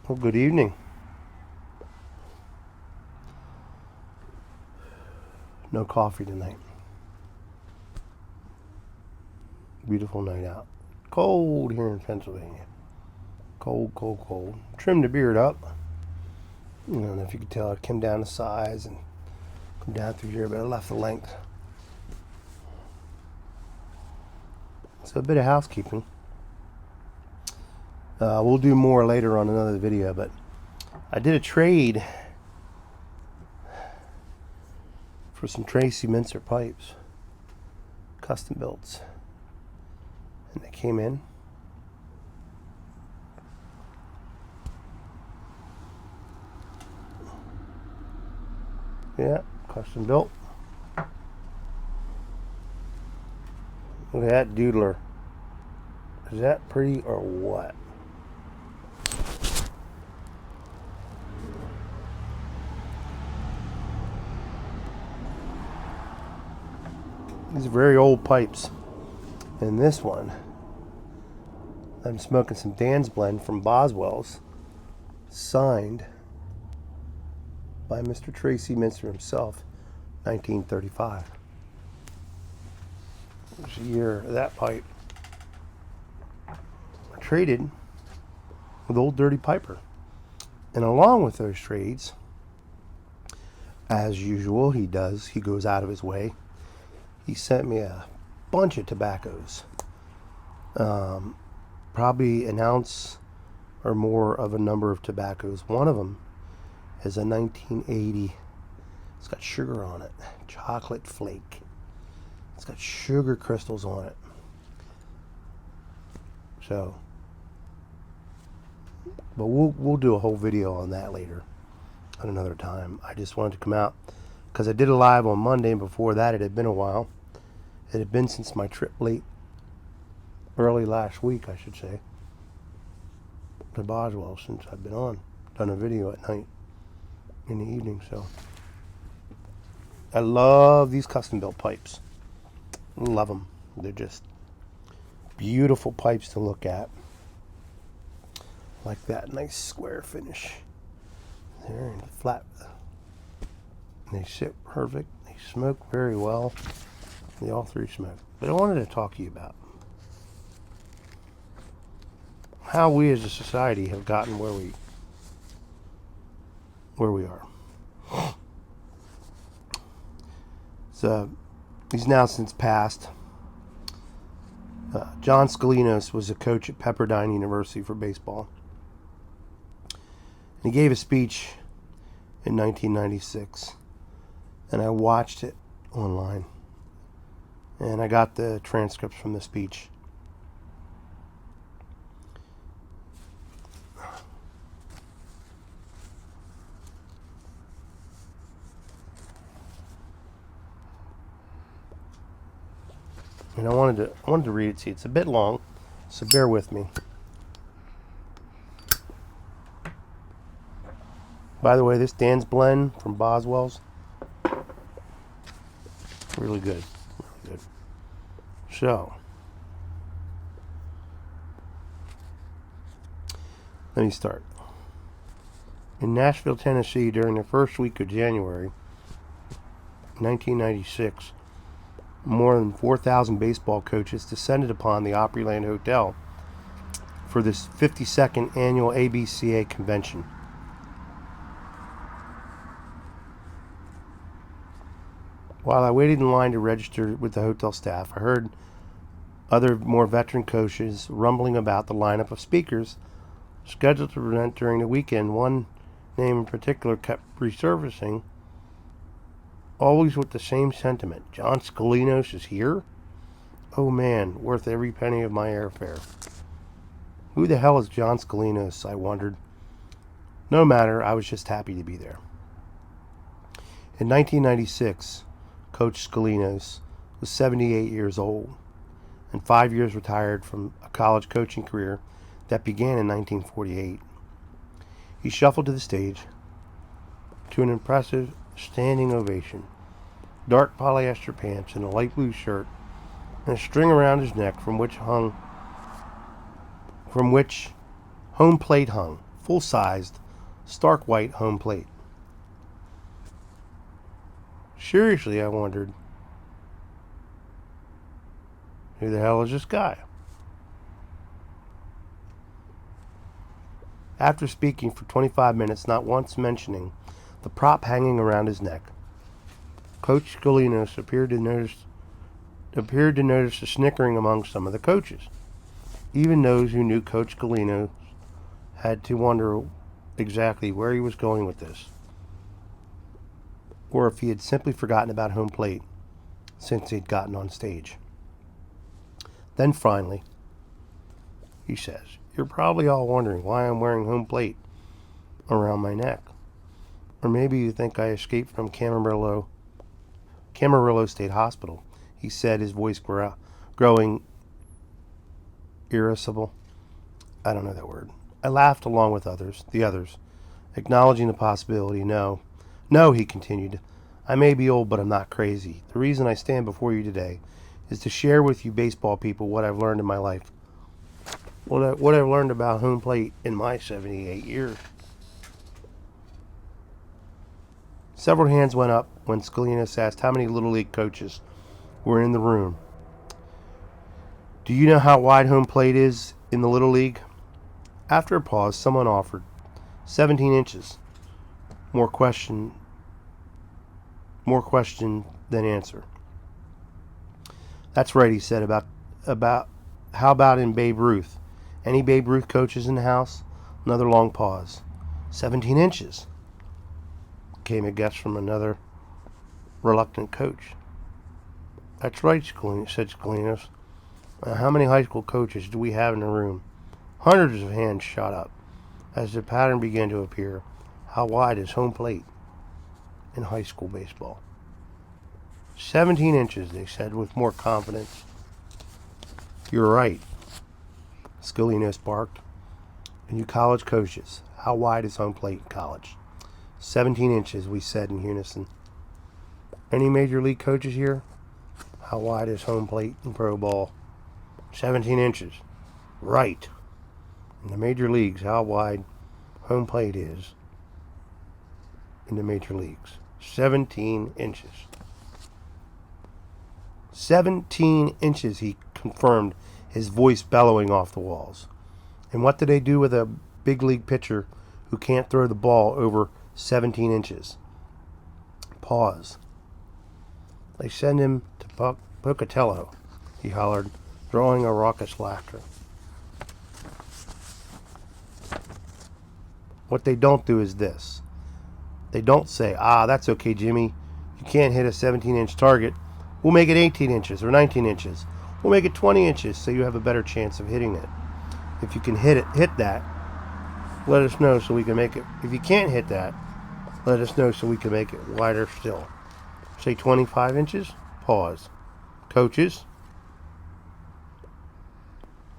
Well, good evening. No coffee tonight. Beautiful night out. Cold here in Pennsylvania. Cold, cold, cold. Trimmed the beard up. I don't know if you could tell, it came down to size and come down through here, but I left the length. So a bit of housekeeping. We'll do more later on another video, but I did a trade for some Tracy Mincer pipes, custom builds, and they came in. Yeah, custom built. Look at that doodler. Is that pretty or what? These are very old pipes. And this one, I'm smoking some Dan's Blend from Boswell's, signed by Mr. Tracy Mincer himself, 1935. There's the year of that pipe. I traded with Old Dirty Piper. And along with those trades, as usual, he goes out of his way. He sent me a bunch of tobaccos. Probably an ounce or more of a number of tobaccos. One of them is a 1980. It's got sugar on it. Chocolate flake. It's got sugar crystals on it. So, but we'll do a whole video on that later, at another time. I just wanted to come out because I did a live on Monday, and before that it had been a while. It had been since my trip early last week, I should say, to Boswell, since I've been done a video at night, in the evening. So I love these custom built pipes. Love them. They're just beautiful pipes to look at. Like that nice square finish there, and flat. And they sit perfect. They smoke very well. They all three smoke. But I wanted to talk to you about how we as a society have gotten where we are. So he's now since passed. John Scalinos was a coach at Pepperdine University for baseball. And he gave a speech in 1996, and I watched it online. And I got the transcripts from the speech. And I wanted to read it to you. It's a bit long, so bear with me. By the way, this Dan's Blend from Boswell's, really good. Really good. So, let me start. In Nashville, Tennessee, during the first week of January 1996, more than 4,000 baseball coaches descended upon the Opryland Hotel for this 52nd annual ABCA convention. While I waited in line to register with the hotel staff, I heard other more veteran coaches rumbling about the lineup of speakers scheduled to present during the weekend. One name in particular kept resurfacing, always with the same sentiment. John Scalinos is here? Oh man, worth every penny of my airfare. Who the hell is John Scalinos, I wondered. No matter, I was just happy to be there. In 1996, Coach Scalinos was 78 years old and 5 years retired from a college coaching career that began in 1948. He shuffled to the stage to an impressive standing ovation. Dark polyester pants and a light blue shirt and a string around his neck from which home plate hung, full-sized, stark white home plate. Seriously, I wondered, who the hell is this guy? After speaking for 25 minutes, not once mentioning the prop hanging around his neck, Coach Scalinos appeared to notice the snickering among some of the coaches. Even those who knew Coach Scalinos had to wonder exactly where he was going with this, or if he had simply forgotten about home plate since he'd gotten on stage. Then finally, he says, "You're probably all wondering why I'm wearing home plate around my neck. Or maybe you think I escaped from Camarillo State Hospital," he said, his voice growing irascible. I don't know that word. I laughed along with the others, acknowledging the possibility. No, he continued. I may be old, but I'm not crazy. The reason I stand before you today is to share with you baseball people what I've learned in my life. What I've learned about home plate in my 78 years. Several hands went up when Scalinos asked how many Little League coaches were in the room. Do you know how wide home plate is in the Little League? After a pause, someone offered 17 inches. More question than answer. That's right, he said. About how about in Babe Ruth? Any Babe Ruth coaches in the house? Another long pause. 17 inches, came a guess from another reluctant coach. That's right, said Scalinos. How many high school coaches do we have in the room? Hundreds of hands shot up as the pattern began to appear. How wide is home plate in high school baseball? 17 inches, they said with more confidence. You're right, Scalinos barked. And you college coaches, how wide is home plate in college? 17 inches, we said in unison. Any major league coaches here? How wide is home plate in pro ball? 17 inches. Right. In the major leagues, how wide home plate is in the major leagues? 17 inches. 17 inches, he confirmed, his voice bellowing off the walls. And what do they do with a big league pitcher who can't throw the ball over 17 inches? Pause. They send him to Pocatello, he hollered, drawing a raucous laughter. What they don't do is this. They don't say, that's okay, Jimmy. You can't hit a 17-inch target. We'll make it 18 inches or 19 inches. We'll make it 20 inches so you have a better chance of hitting it. If you can hit that, let us know so we can make it. If you can't hit that, let us know so we can make it wider still. Say 25 inches? Pause. Coaches?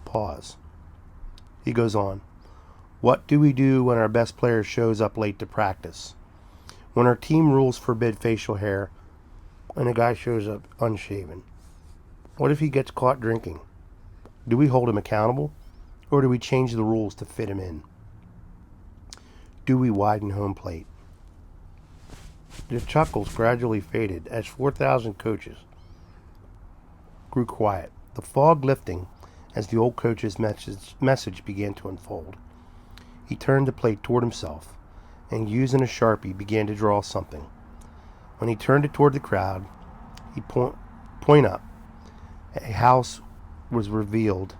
Pause. He goes on. What do we do when our best player shows up late to practice? When our team rules forbid facial hair and a guy shows up unshaven? What if he gets caught drinking? Do we hold him accountable, or do we change the rules to fit him in? Do we widen home plate? The chuckles gradually faded as 4,000 coaches grew quiet, the fog lifting as the old coach's message began to unfold. He turned the plate toward himself and, using a Sharpie, began to draw something. When he turned it toward the crowd, he point up. A house was revealed,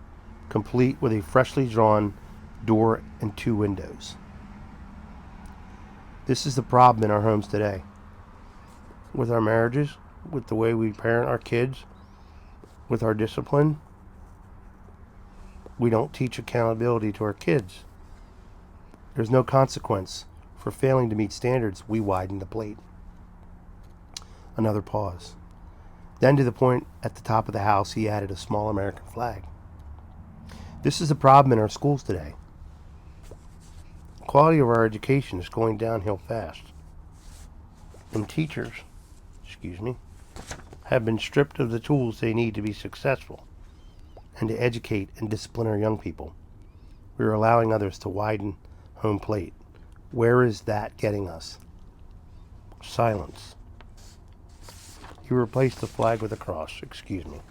complete with a freshly drawn door and 2 windows. This is the problem in our homes today. With our marriages, with the way we parent our kids, with our discipline, we don't teach accountability to our kids. There's no consequence for failing to meet standards. We widen the plate. Another pause. Then, to the point at the top of the house, he added a small American flag. This is the problem in our schools today. The quality of our education is going downhill fast. And teachers, have been stripped of the tools they need to be successful and to educate and discipline our young people. We are allowing others to widen home plate. Where is that getting us? Silence. He replaced the flag with a cross. Excuse me.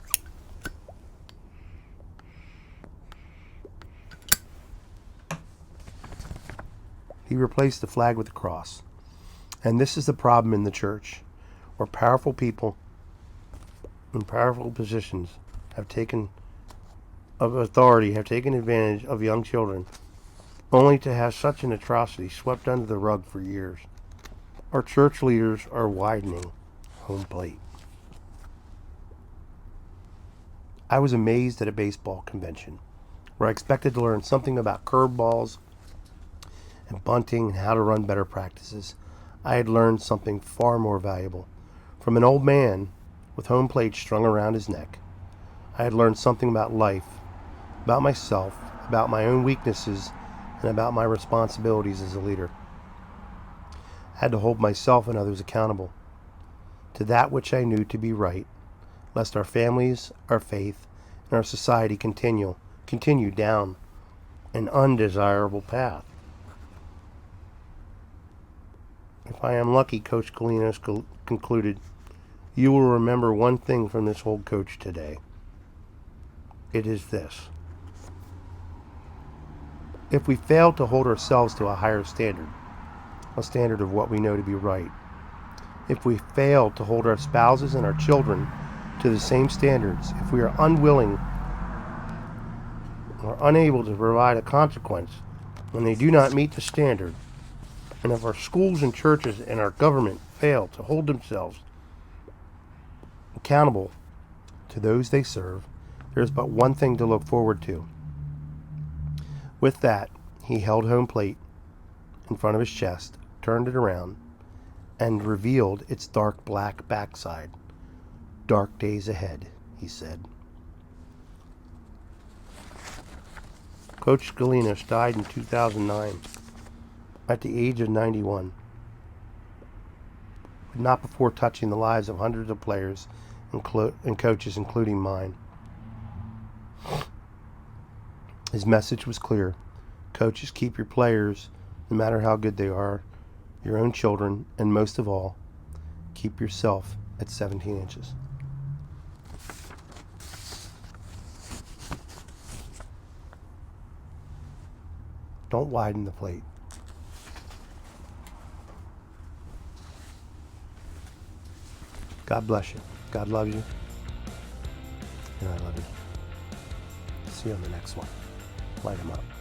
He replaced the flag with a cross. And this is the problem in the church, where powerful people in powerful positions of authority have taken advantage of young children, only to have such an atrocity swept under the rug for years. Our church leaders are widening home plate. I was amazed at a baseball convention where I expected to learn something about curveballs and bunting and how to run better practices. I had learned something far more valuable from an old man with home plate strung around his neck. I had learned something about life, about myself, about my own weaknesses, and about my responsibilities as a leader. I had to hold myself and others accountable to that which I knew to be right, lest our families, our faith, and our society continue down an undesirable path. If I am lucky, Coach Galinos concluded, you will remember one thing from this old coach today. It is this. If we fail to hold ourselves to a higher standard, a standard of what we know to be right, if we fail to hold our spouses and our children to the same standards, if we are unwilling or unable to provide a consequence when they do not meet the standard, and if our schools and churches and our government fail to hold themselves accountable to those they serve, there is but one thing to look forward to. With that, he held home plate in front of his chest, turned it around, and revealed its dark black backside. Dark days ahead, he said. Coach Galinos died in 2009 at the age of 91, but not before touching the lives of hundreds of players and coaches, including mine. His message was clear. Coaches, keep your players, no matter how good they are, your own children, and most of all, keep yourself at 17 inches. Don't widen the plate. God bless you. God loves you. And I love you. See you on the next one. Light 'em up.